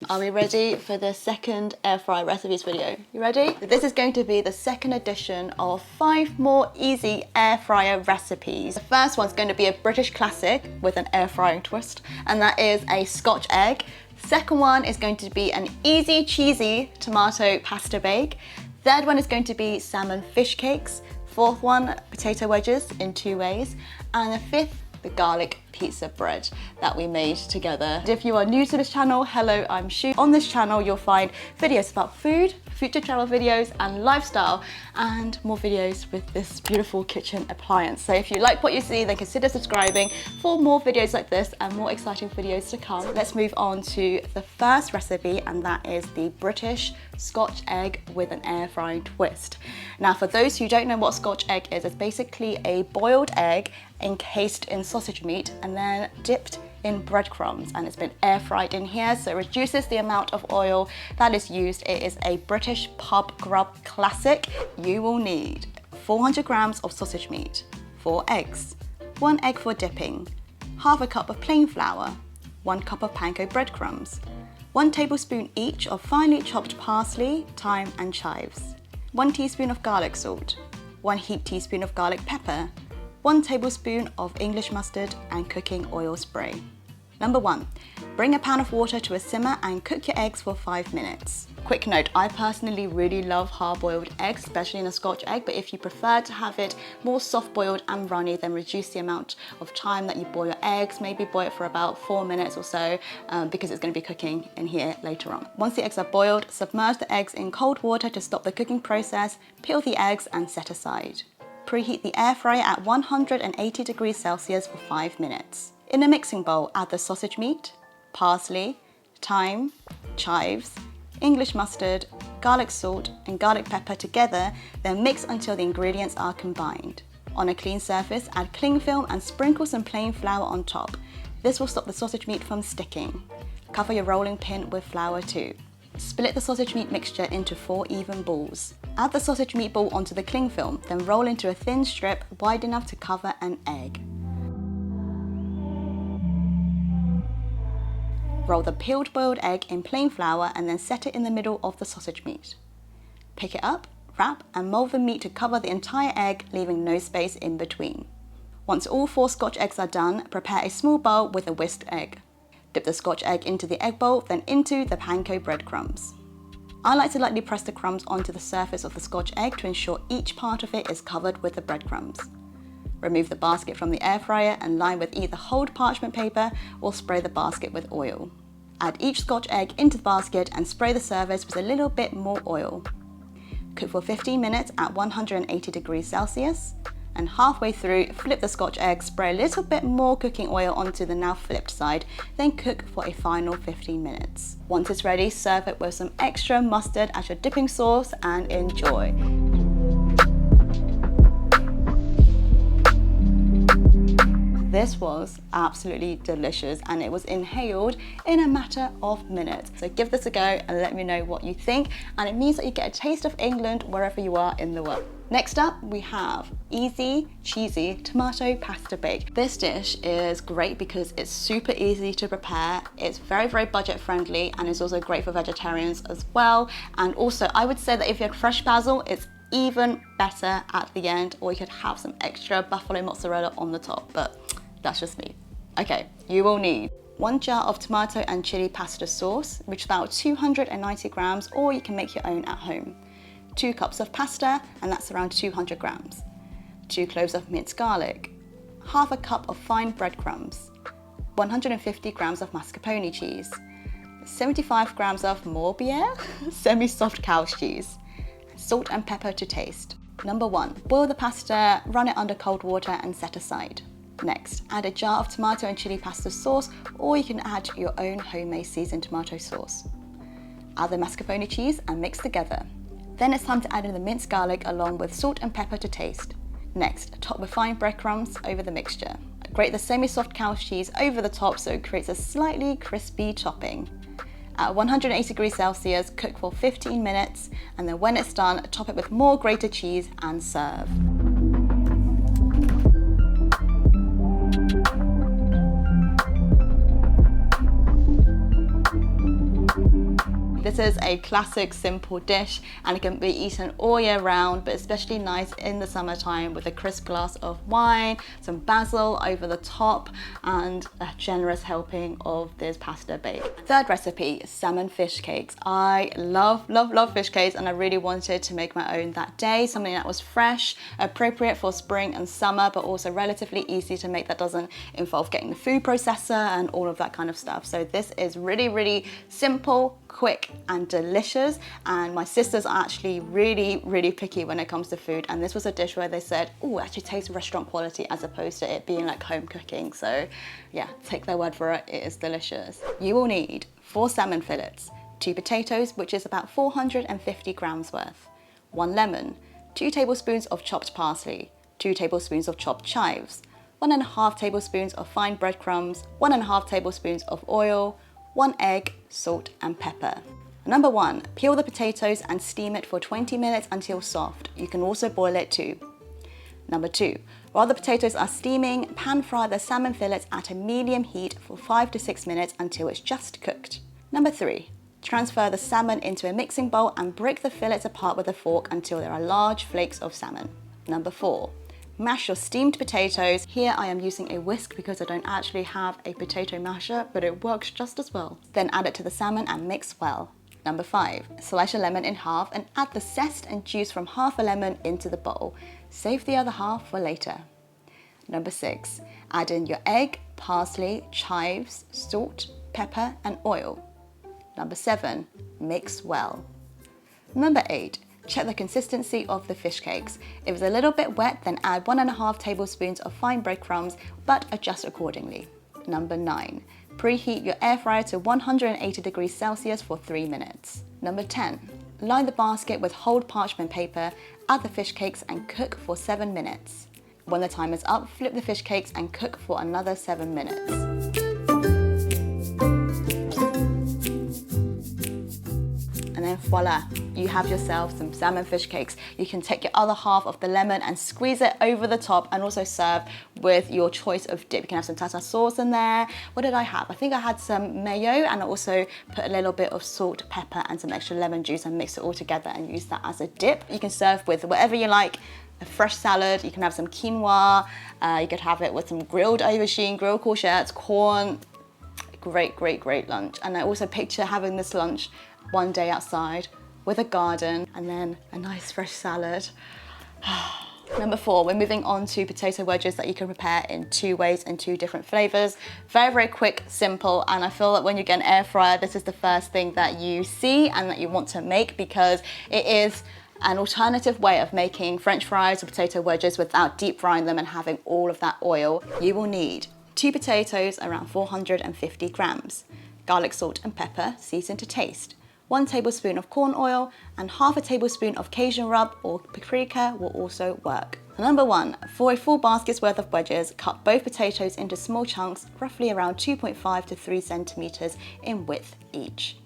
Are we ready for the second air fryer recipes video? You ready? This is going to be the second edition of 5 more easy air fryer recipes. The first one's going to be a British classic with an air frying twist, and that is a Scotch egg. Second one is going to be an easy cheesy tomato pasta bake. Third one is going to be salmon fish cakes. Fourth one, potato wedges in 2 ways. And the fifth, the garlic pizza bread that we made together. If you are new to this channel, hello, I'm Shu. On this channel, you'll find videos about food, future travel videos and lifestyle, and more videos with this beautiful kitchen appliance. So if you like what you see, then consider subscribing for more videos like this and more exciting videos to come. Let's move on to the first recipe, and that is the British Scotch egg with an air frying twist. Now, for those who don't know what Scotch egg is, it's basically a boiled egg encased in sausage meat and then dipped in breadcrumbs, and it's been air fried in here, so it reduces the amount of oil that is used. It is a British pub grub classic. You will need 400 grams of sausage meat, 4 eggs, 1 egg for dipping, half a cup of plain flour, 1 cup of panko breadcrumbs, 1 tablespoon each of finely chopped parsley, thyme and chives, 1 teaspoon of garlic salt, 1 heaped teaspoon of garlic pepper, 1 tablespoon of English mustard and cooking oil spray. Number 1, bring a pan of water to a simmer and cook your eggs for 5 minutes. Quick note, I personally really love hard-boiled eggs, especially in a Scotch egg, but if you prefer to have it more soft-boiled and runny, then reduce the amount of time that you boil your eggs. Maybe boil it for about 4 minutes or so, because it's going to be cooking in here later on. Once the eggs are boiled, submerge the eggs in cold water to stop the cooking process, peel the eggs and set aside. Preheat the air fryer at 180 degrees Celsius for 5 minutes. In a mixing bowl, add the sausage meat, parsley, thyme, chives, English mustard, garlic salt and garlic pepper together, then mix until the ingredients are combined. On a clean surface, add cling film and sprinkle some plain flour on top. This will stop the sausage meat from sticking. Cover your rolling pin with flour too. Split the sausage meat mixture into 4 even balls. Add the sausage meat ball onto the cling film, then roll into a thin strip wide enough to cover an egg. Roll the peeled boiled egg in plain flour and then set it in the middle of the sausage meat. Pick it up, wrap and mold the meat to cover the entire egg, leaving no space in between. Once all 4 Scotch eggs are done, prepare a small bowl with a whisked egg. Dip the Scotch egg into the egg bowl, then into the panko breadcrumbs. I like to lightly press the crumbs onto the surface of the Scotch egg to ensure each part of it is covered with the breadcrumbs. Remove the basket from the air fryer and line with either hold parchment paper or spray the basket with oil. Add each Scotch egg into the basket and spray the surface with a little bit more oil. Cook for 15 minutes at 180 degrees Celsius. And halfway through, flip the Scotch egg, spray a little bit more cooking oil onto the now flipped side, then cook for a final 15 minutes. Once it's ready, serve it with some extra mustard as your dipping sauce and enjoy. This was absolutely delicious and it was inhaled in a matter of minutes. So give this a go and let me know what you think, and it means that you get a taste of England wherever you are in the world. Next up, we have easy, cheesy tomato pasta bake. This dish is great because it's super easy to prepare. It's very, very budget friendly, and it's also great for vegetarians as well. And also, I would say that if you had fresh basil, it's even better at the end, or you could have some extra buffalo mozzarella on the top, but that's just me. Okay, you will need 1 jar of tomato and chili pasta sauce, which is about 290 grams, or you can make your own at home. 2 cups of pasta, and that's around 200 grams. 2 cloves of minced garlic. Half a cup of fine breadcrumbs. 150 grams of mascarpone cheese. 75 grams of morbier, semi-soft cow's cheese. Salt and pepper to taste. Number 1, boil the pasta, run it under cold water and set aside. Next, add a jar of tomato and chili pasta sauce, or you can add your own homemade seasoned tomato sauce. Add the mascarpone cheese and mix together. Then it's time to add in the minced garlic along with salt and pepper to taste. Next, top with fine breadcrumbs over the mixture. Grate the semi-soft cow's cheese over the top so it creates a slightly crispy topping. At 180 degrees Celsius, cook for 15 minutes, and then when it's done, top it with more grated cheese and serve. This is a classic simple dish and it can be eaten all year round, but especially nice in the summertime with a crisp glass of wine, some basil over the top, and a generous helping of this pasta bake. Third recipe, salmon fish cakes. I love fish cakes and I really wanted to make my own that day, something that was fresh, appropriate for spring and summer, but also relatively easy to make, that doesn't involve getting the food processor and all of that kind of stuff. So this is really simple, quick and delicious, and my sisters are actually really picky when it comes to food, and this was a dish where they said, oh, it actually tastes restaurant quality as opposed to it being like home cooking. So yeah, take their word for it, it is delicious. You will need 4 salmon fillets, 2 potatoes, which is about 450 grams worth, 1 lemon, 2 tablespoons of chopped parsley, 2 tablespoons of chopped chives, 1.5 tablespoons of fine breadcrumbs, 1.5 tablespoons of oil, 1 egg, salt and pepper. Number 1, peel the potatoes and steam it for 20 minutes until soft. You can also boil it too. Number 2, while the potatoes are steaming, pan fry the salmon fillets at a medium heat for 5 to 6 minutes until it's just cooked. Number 3, transfer the salmon into a mixing bowl and break the fillets apart with a fork until there are large flakes of salmon. Number 4, mash your steamed potatoes. Here I am using a whisk because I don't actually have a potato masher, but it works just as well. Then add it to the salmon and mix well. Number 5, slice your lemon in half and add the zest and juice from half a lemon into the bowl. Save the other half for later. Number 6, add in your egg, parsley, chives, salt, pepper and oil. Number 7, mix well. Number 8, check the consistency of the fish cakes. If it's a little bit wet, then add 1.5 tablespoons of fine breadcrumbs, but adjust accordingly. Number 9, preheat your air fryer to 180 degrees Celsius for 3 minutes. Number 10, line the basket with whole parchment paper, add the fish cakes and cook for 7 minutes. When the time is up, flip the fish cakes and cook for another 7 minutes. And then voila, you have yourself some salmon fish cakes. You can take your other half of the lemon and squeeze it over the top and also serve with your choice of dip. You can have some tartar sauce in there. What did I have? I think I had some mayo and I also put a little bit of salt, pepper and some extra lemon juice and mix it all together and use that as a dip. You can serve with whatever you like. A fresh salad, you can have some quinoa, you could have it with some grilled aubergine, grilled courgettes, corn. Great lunch. And I also picture having this lunch one day outside with a garden and then a nice fresh salad. Number 4, we're moving on to potato wedges that you can prepare in 2 ways and 2 different flavors. Very quick, simple, and I feel that when you get an air fryer, this is the first thing that you see and that you want to make because it is an alternative way of making French fries or potato wedges without deep frying them and having all of that oil. You will need 2 potatoes, around 450 grams, garlic, salt and pepper, seasoned to taste, 1 tablespoon of corn oil and half a tablespoon of Cajun rub or paprika will also work. Number 1, for a full basket's worth of wedges, cut both potatoes into small chunks, roughly around 2.5 to 3 centimeters in width each.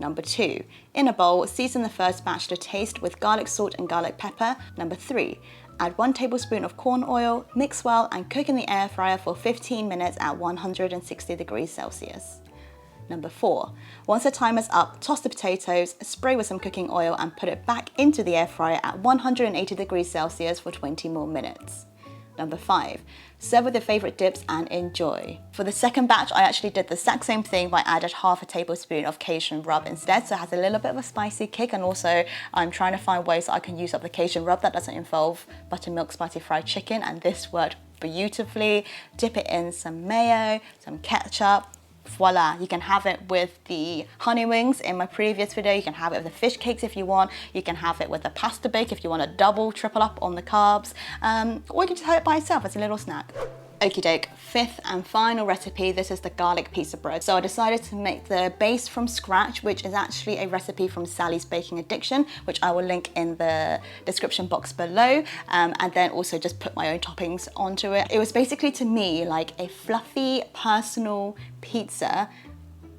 Number 2, in a bowl, season the first batch to taste with garlic, salt and garlic pepper. Number 3, add 1 tablespoon of corn oil, mix well and cook in the air fryer for 15 minutes at 160 degrees Celsius. Number 4, once the timer's up, toss the potatoes, spray with some cooking oil and put it back into the air fryer at 180 degrees Celsius for 20 more minutes. Number 5, serve with your favorite dips and enjoy. For the second batch, I actually did the exact same thing, but I added half a tablespoon of Cajun rub instead, so it has a little bit of a spicy kick, and also I'm trying to find ways that I can use up the Cajun rub that doesn't involve buttermilk spicy fried chicken, and this worked beautifully. Dip it in some mayo, some ketchup. Voila, you can have it with the honey wings in my previous video, you can have it with the fish cakes if you want, you can have it with the pasta bake if you want to double, triple up on the carbs, or you can just have it by itself as a little snack. Okie doke, 5th and final recipe, this is the garlic pizza bread. So I decided to make the base from scratch, which is actually a recipe from Sally's Baking Addiction, which I will link in the description box below, and then also just put my own toppings onto it. It was basically to me like a fluffy personal pizza,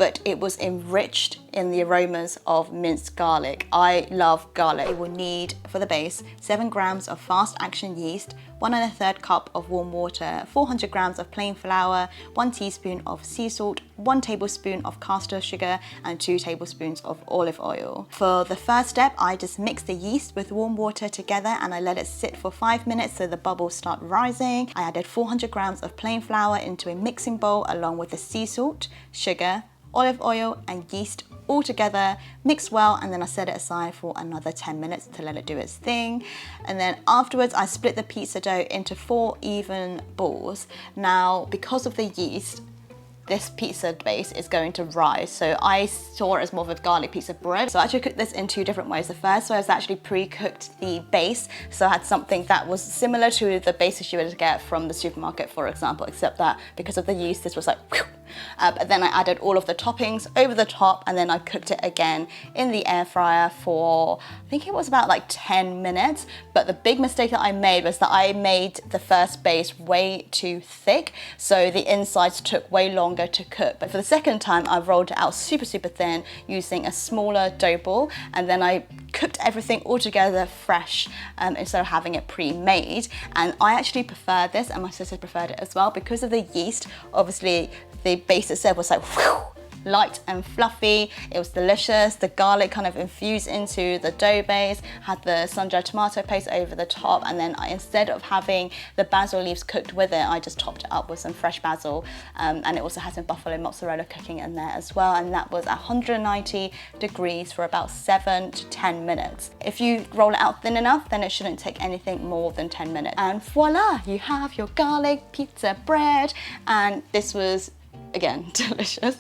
but it was enriched in the aromas of minced garlic. I love garlic. You will need, for the base, 7 grams of fast action yeast, 1 1/3 cup of warm water, 400 grams of plain flour, 1 teaspoon of sea salt, 1 tablespoon of caster sugar, and 2 tablespoons of olive oil. For the first step, I just mix the yeast with warm water together and I let it sit for 5 minutes so the bubbles start rising. I added 400 grams of plain flour into a mixing bowl along with the sea salt, sugar, olive oil and yeast all together, mix well, and then I set it aside for another 10 minutes to let it do its thing. And then afterwards I split the pizza dough into 4 even balls. Now because of the yeast, this pizza base is going to rise, so I saw it as more of a garlic pizza bread. So I actually cooked this in 2 different ways. The first way was actually pre-cooked the base, so I had something that was similar to the bases you would get from the supermarket, for example, except that because of the yeast, this was like whew. But then I added all of the toppings over the top, and then I cooked it again in the air fryer for, I think it was about like 10 minutes. But the big mistake that I made was that I made the first base way too thick, so the insides took way longer to cook. But for the second time, I rolled it out super thin using a smaller dough ball, and then I cooked everything all together fresh instead of having it pre-made. And I actually preferred this, and my sister preferred it as well, because of the yeast. Obviously the base itself was like whew, light and fluffy. It was delicious. The garlic kind of infused into the dough base, had the sun-dried tomato paste over the top, and then instead of having the basil leaves cooked with it, I just topped it up with some fresh basil, and it also had some buffalo mozzarella cooking in there as well, and that was at 190 degrees for about 7 to 10 minutes. If you roll it out thin enough, then it shouldn't take anything more than 10 minutes. And voila, you have your garlic pizza bread, and this was, again, delicious.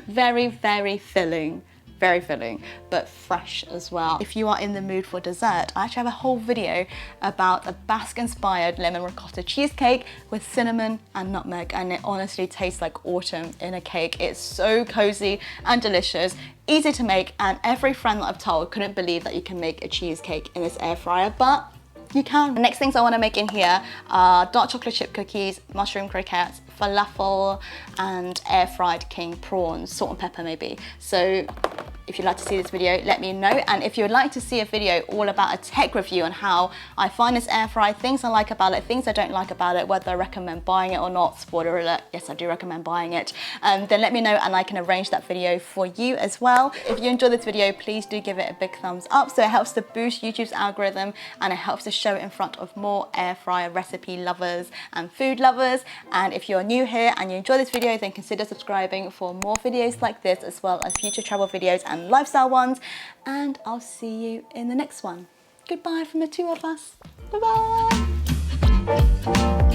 Very filling, very filling, but fresh as well. If you are in the mood for dessert, I actually have a whole video about a Basque inspired lemon ricotta cheesecake with cinnamon and nutmeg, and it honestly tastes like autumn in a cake. It's so cozy and delicious, easy to make, and every friend that I've told couldn't believe that you can make a cheesecake in this air fryer, but you can. The next things I want to make in here are dark chocolate chip cookies, mushroom croquettes, falafel, and air fried king prawns, salt and pepper maybe. So if you'd like to see this video, let me know. And if you would like to see a video all about a tech review on how I find this air fry, things I like about it, things I don't like about it, whether I recommend buying it or not, spoiler alert, yes, I do recommend buying it, then let me know and I can arrange that video for you as well. If you enjoyed this video, please do give it a big thumbs up, so it helps to boost YouTube's algorithm and it helps to show it in front of more air fryer recipe lovers and food lovers. And if you're new here and you enjoy this video, then consider subscribing for more videos like this, as well as future travel videos and lifestyle ones. And I'll see you in the next one. Goodbye from the 2 of us. Bye bye.